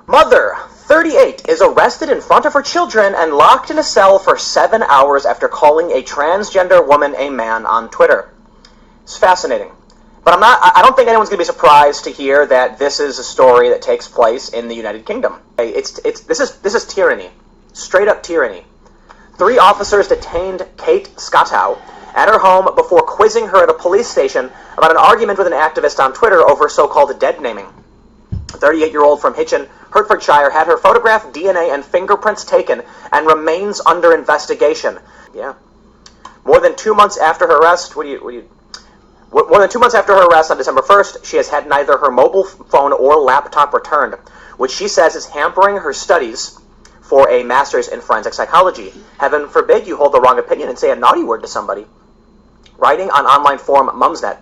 Mother, 38, is arrested in front of her children and locked in a cell for 7 hours after calling a transgender woman a man on Twitter. It's fascinating. But I don't think anyone's going to be surprised to hear that this is a story that takes place in the United Kingdom. This is tyranny. Straight up tyranny. 3 officers detained Kate Scottow at her home before quizzing her at a police station about an argument with an activist on Twitter over so-called dead naming. A 38-year-old from Hitchin, Hertfordshire, had her photograph, DNA, and fingerprints taken and remains under investigation. Yeah. More than 2 months after her arrest, More than 2 months after her arrest on December 1st, she has had neither her mobile phone or laptop returned, which she says is hampering her studies for a master's in forensic psychology. Heaven forbid you hold the wrong opinion and say a naughty word to somebody. Writing on online forum Mumsnet,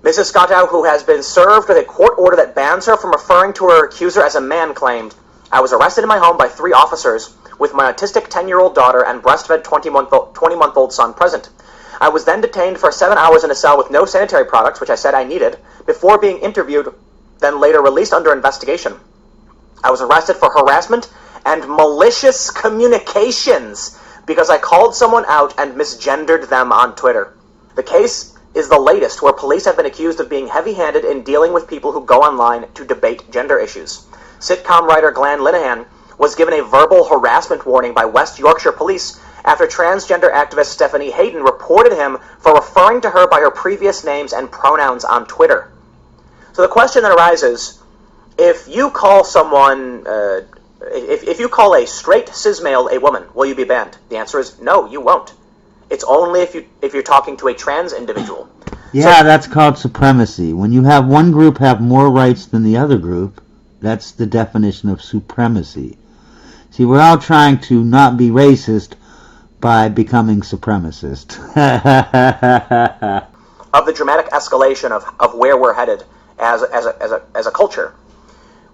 Mrs. Scottow, who has been served with a court order that bans her from referring to her accuser as a man, claimed, "I was arrested in my home by 3 officers with my autistic 10-year-old daughter and breastfed 20-month-old son present. I was then detained for 7 hours in a cell with no sanitary products, which I said I needed, before being interviewed, then later released under investigation. I was arrested for harassment and malicious communications because I called someone out and misgendered them on Twitter." The case is the latest where police have been accused of being heavy-handed in dealing with people who go online to debate gender issues. Sitcom writer Glenn Linehan was given a verbal harassment warning by West Yorkshire Police after transgender activist Stephanie Hayden reported him for referring to her by her previous names and pronouns on Twitter. So the question that arises, if you call someone, if you call a straight cis male a woman, will you be banned? The answer is no, you won't. It's only if you're talking to a trans individual. Yeah, so, that's called supremacy. When you have one group have more rights than the other group, that's the definition of supremacy. See, we're all trying to not be racist by becoming supremacist. Of the dramatic escalation of where we're headed as a culture.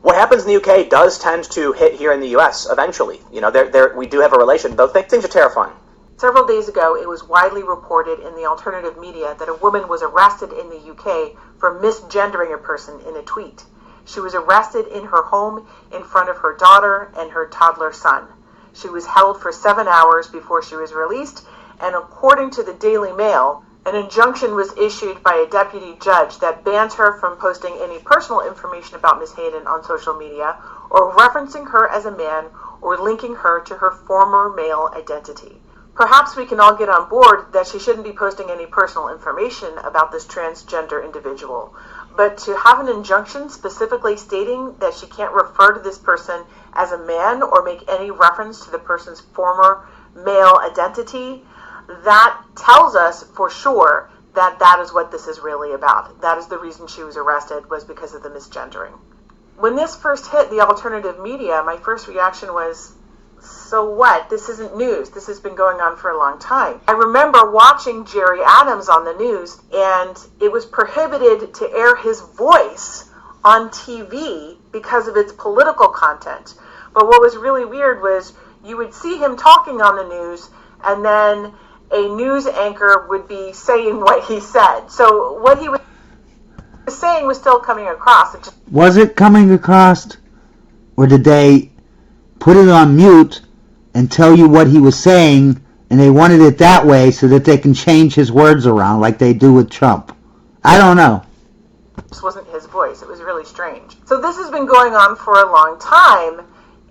What happens in the UK does tend to hit here in the US eventually. You know, we do have a relation, though things are terrifying. Several days ago, it was widely reported in the alternative media that a woman was arrested in the UK for misgendering a person in a tweet. She was arrested in her home in front of her daughter and her toddler son. She was held for 7 hours before she was released, and according to the Daily Mail, an injunction was issued by a deputy judge that bans her from posting any personal information about Ms. Hayden on social media or referencing her as a man or linking her to her former male identity. Perhaps we can all get on board that she shouldn't be posting any personal information about this transgender individual, but to have an injunction specifically stating that she can't refer to this person as a man or make any reference to the person's former male identity, that tells us for sure that that is what this is really about. That is the reason she was arrested, was because of the misgendering. When this first hit the alternative media, my first reaction was, so what? This isn't news. This has been going on for a long time. I remember watching Jerry Adams on the news, and it was prohibited to air his voice on TV because of its political content. But what was really weird was you would see him talking on the news, and then a news anchor would be saying what he said. So what he was saying was still coming across. Was it coming across, or did they put it on mute and tell you what he was saying, and they wanted it that way so that they can change his words around like they do with Trump? I don't know. This wasn't his voice. It was really strange. So this has been going on for a long time,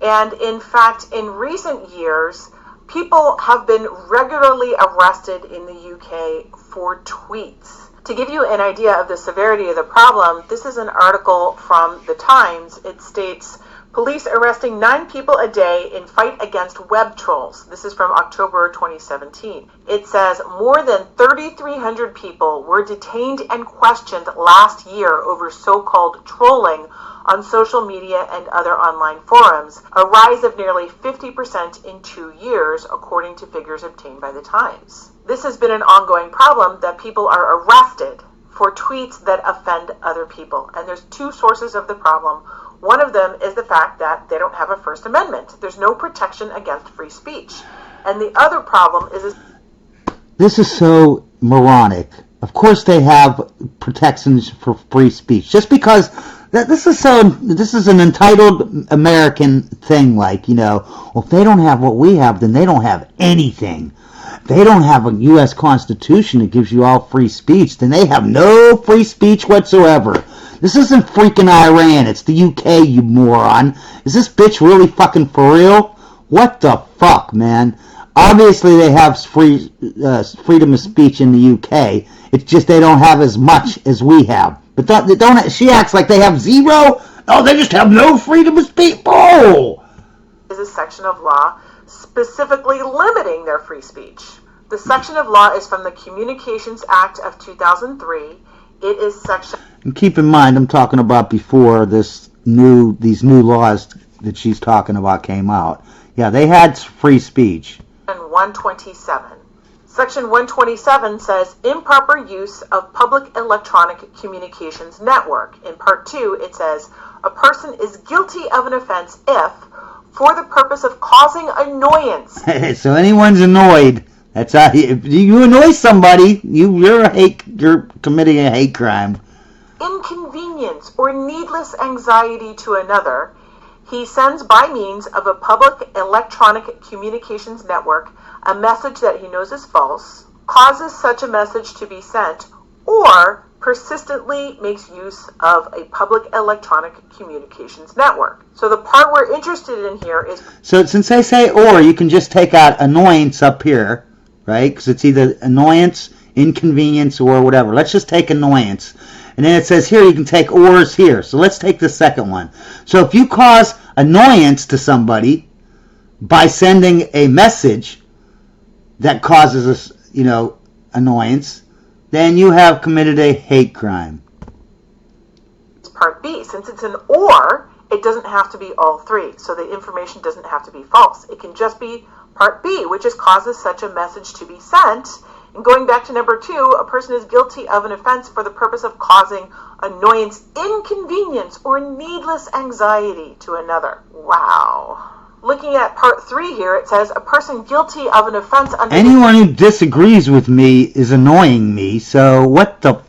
and in fact, in recent years, people have been regularly arrested in the UK for tweets. To give you an idea of the severity of the problem, this is an article from The Times. It states, police arresting 9 people a day in fight against web trolls. This is from October 2017. It says more than 3,300 people were detained and questioned last year over so-called trolling on social media and other online forums, a rise of nearly 50% in 2 years, according to figures obtained by The Times. This has been an ongoing problem that people are arrested for tweets that offend other people. And there's 2 sources of the problem. One of them is the fact that they don't have a First Amendment. There's no protection against free speech. And the other problem is... This is so moronic. Of course they have protections for free speech. Just because This is an entitled American thing, like, well, if they don't have what we have, then they don't have anything. They don't have a U.S. Constitution that gives you all free speech, then they have no free speech whatsoever. This isn't freaking Iran, it's the UK, you moron. Is this bitch really fucking for real? What the fuck, man? Obviously they have freedom of speech in the UK. It's just they don't have as much as we have. But don't she acts like they have zero? Oh, they just have no freedom of speech. Oh! Is a section of law specifically limiting their free speech. The section of law is from the Communications Act of 2003. It is section... And keep in mind, I'm talking about before these new laws that she's talking about came out. Yeah, they had free speech. 127. Section 127 says improper use of public electronic communications network. In part 2, it says a person is guilty of an offense if, for the purpose of causing annoyance. So anyone's annoyed. That's how if you annoy somebody, you're committing a hate crime. Inconvenience or needless anxiety to another, he sends by means of a public electronic communications network a message that he knows is false, causes such a message to be sent, or persistently makes use of a public electronic communications network. So the part we're interested in here is... So since they say or, you can just take out annoyance up here, right? Because it's either annoyance, inconvenience, or whatever. Let's just take annoyance. And then it says here you can take ors here. So let's take the second one. So if you cause annoyance to somebody by sending a message that causes us, annoyance, then you have committed a hate crime. Part B. Since it's an or, it doesn't have to be all three. So the information doesn't have to be false. It can just be part B, which is causes such a message to be sent. And going back to number 2, a person is guilty of an offense for the purpose of causing annoyance, inconvenience, or needless anxiety to another. Wow. Looking at part 3 here, it says a person guilty of an offense under... Anyone who disagrees with me is annoying me, so what the...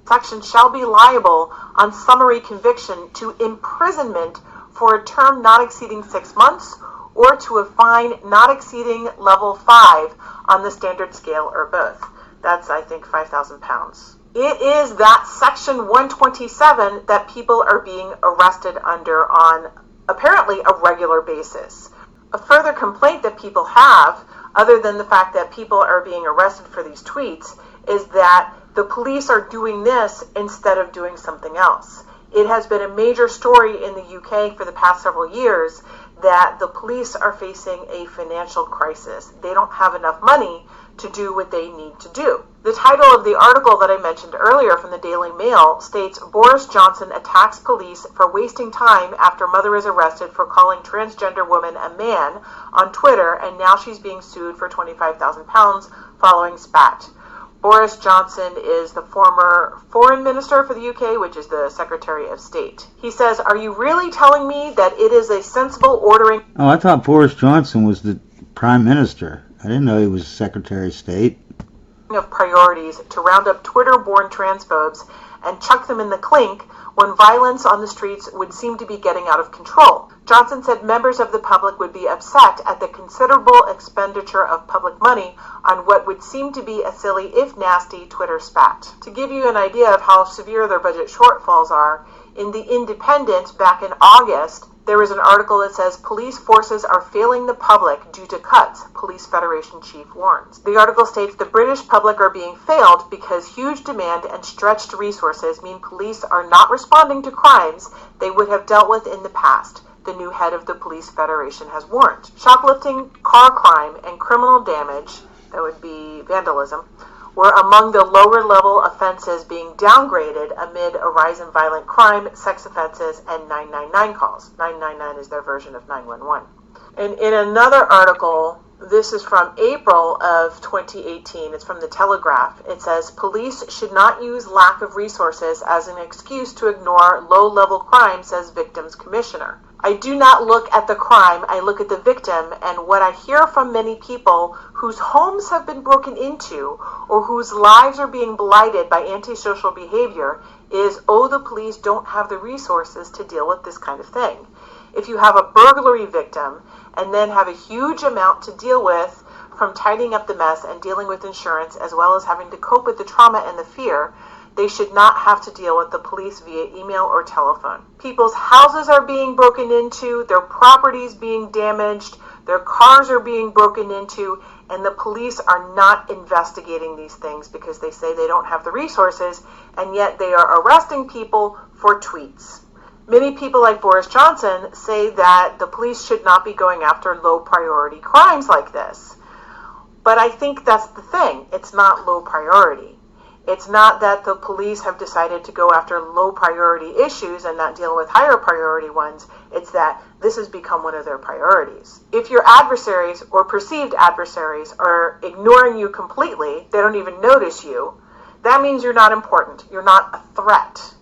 Section shall be liable on summary conviction to imprisonment for a term not exceeding 6 months or to a fine not exceeding level 5 on the standard scale or both. That's, I think, 5,000 pounds. It is that section 127 that people are being arrested under on apparently a regular basis. A further complaint that people have, other than the fact that people are being arrested for these tweets, is that the police are doing this instead of doing something else. It has been a major story in the UK for the past several years that the police are facing a financial crisis. They don't have enough money to do what they need to do. The title of the article that I mentioned earlier from the Daily Mail states, Boris Johnson attacks police for wasting time after mother is arrested for calling transgender woman a man on Twitter, and now she's being sued for £25,000 following spat. Boris Johnson is the former foreign minister for the UK, which is the Secretary of State. He says, are you really telling me that it is a sensible ordering... Oh, I thought Boris Johnson was the Prime Minister. I didn't know he was Secretary of State. ...of priorities to round up Twitter-born transphobes and chuck them in the clink when violence on the streets would seem to be getting out of control. Johnson said members of the public would be upset at the considerable expenditure of public money on what would seem to be a silly, if nasty, Twitter spat. To give you an idea of how severe their budget shortfalls are, in The Independent back in August, there was an article that says police forces are failing the public due to cuts, Police Federation chief warns. The article states the British public are being failed because huge demand and stretched resources mean police are not responding to crimes they would have dealt with in the past, the new head of the Police Federation has warned. Shoplifting, car crime, and criminal damage, that would be vandalism, were among the lower level offenses being downgraded amid a rise in violent crime, sex offenses, and 999 calls. 999 is their version of 911. And in another article This is from April of 2018. It's from the Telegraph. It says, police should not use lack of resources as an excuse to ignore low-level crime, says victims commissioner. I do not look at the crime, I look at the victim, and what I hear from many people whose homes have been broken into or whose lives are being blighted by antisocial behavior is, oh, the police don't have the resources to deal with this kind of thing. If you have a burglary victim and then have a huge amount to deal with from tidying up the mess and dealing with insurance, as well as having to cope with the trauma and the fear, they should not have to deal with the police via email or telephone. People's houses are being broken into, their properties being damaged, their cars are being broken into, and the police are not investigating these things because they say they don't have the resources, and yet they are arresting people for tweets. Many people like Boris Johnson say that the police should not be going after low priority crimes like this. But I think that's the thing. It's not low priority. It's not that the police have decided to go after low priority issues and not deal with higher priority ones. It's that this has become one of their priorities. If your adversaries or perceived adversaries are ignoring you completely, they don't even notice you, that means you're not important. You're not a threat.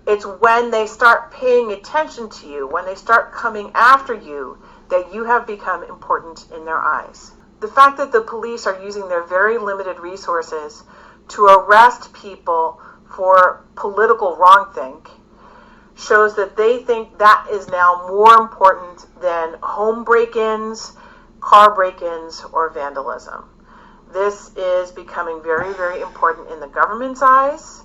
It's when they start paying attention to you, when they start coming after you, that you have become important in their eyes. The fact that the police are using their very limited resources to arrest people for political wrongthink shows that they think that is now more important than home break-ins, car break-ins, or vandalism. This is becoming very, very important in the government's eyes,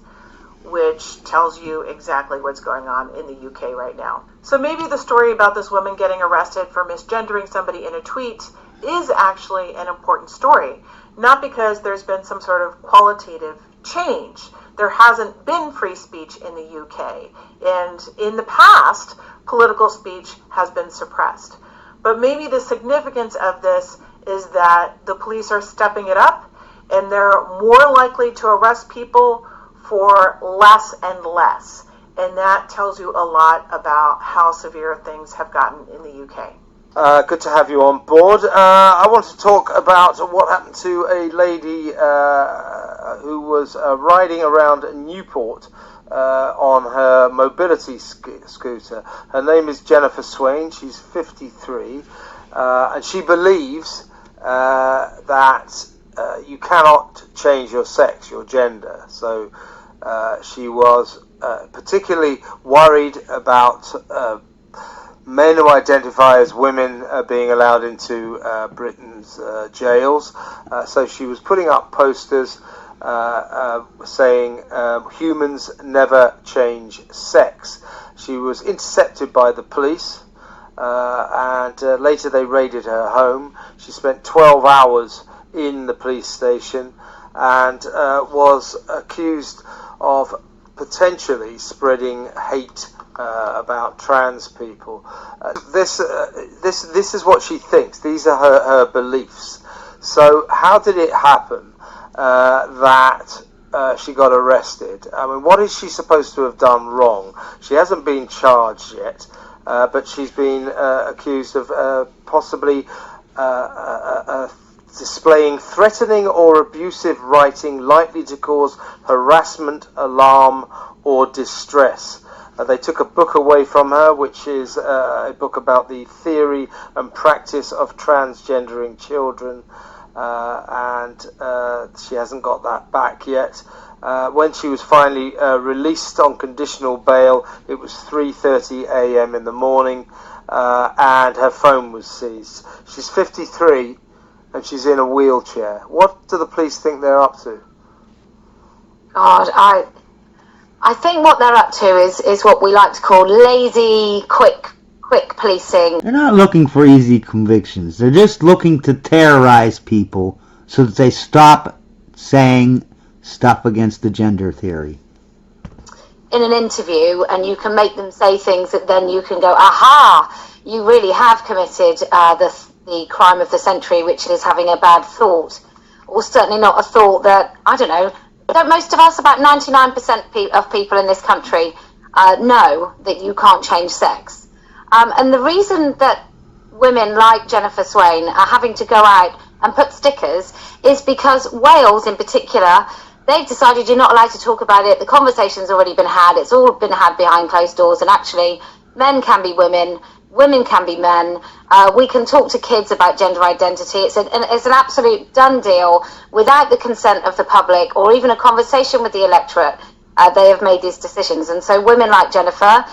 which tells you exactly what's going on in the UK right now. So maybe the story about this woman getting arrested for misgendering somebody in a tweet is actually an important story. Not because there's been some sort of qualitative change. There hasn't been free speech in the UK. And in the past, political speech has been suppressed. But maybe the significance of this is that the police are stepping it up and they're more likely to arrest people for less and less. And that tells you a lot about how severe things have gotten in the UK. Good to have you on board. I want to talk about what happened to a lady who was riding around Newport on her mobility scooter. Her name is Jennifer Swain. She's 53, and she believes that you cannot change your sex, your gender. So she was particularly worried about men who identify as women being allowed into Britain's jails. So she was putting up posters saying humans never change sex. She was intercepted by the police and later they raided her home. She spent 12 hours in the police station and was accused of potentially spreading hate about trans people. This is what she thinks. These are her beliefs. So how did it happen that she got arrested? I mean, what is she supposed to have done wrong? She hasn't been charged yet, but she's been accused of possibly displaying threatening or abusive writing likely to cause harassment, alarm, or distress. They took a book away from her, which is a book about the theory and practice of transgendering children, and she hasn't got that back yet. When she was finally released on conditional bail, it was 3:30 a.m. in the morning, and her phone was seized. She's 53, and she's in a wheelchair. What do the police think they're up to? God, I think what they're up to is what we like to call lazy, quick policing. They're not looking for easy convictions. They're just looking to terrorize people so that they stop saying stuff against the gender theory. In an interview, and you can make them say things that then you can go, aha, you really have committed the crime of the century, which is having a bad thought, or certainly not a thought that, I don't know, don't most of us, about 99% of people in this country, know that you can't change sex. And the reason that women like Jennifer Swain are having to go out and put stickers is because Wales in particular, they've decided you're not allowed to talk about it. The conversation's already been had. It's all been had behind closed doors. And actually, men can be women. Women can be men. We can talk to kids about gender identity. It's an absolute done deal without the consent of the public or even a conversation with the electorate. They have made these decisions. And so women like Jennifer,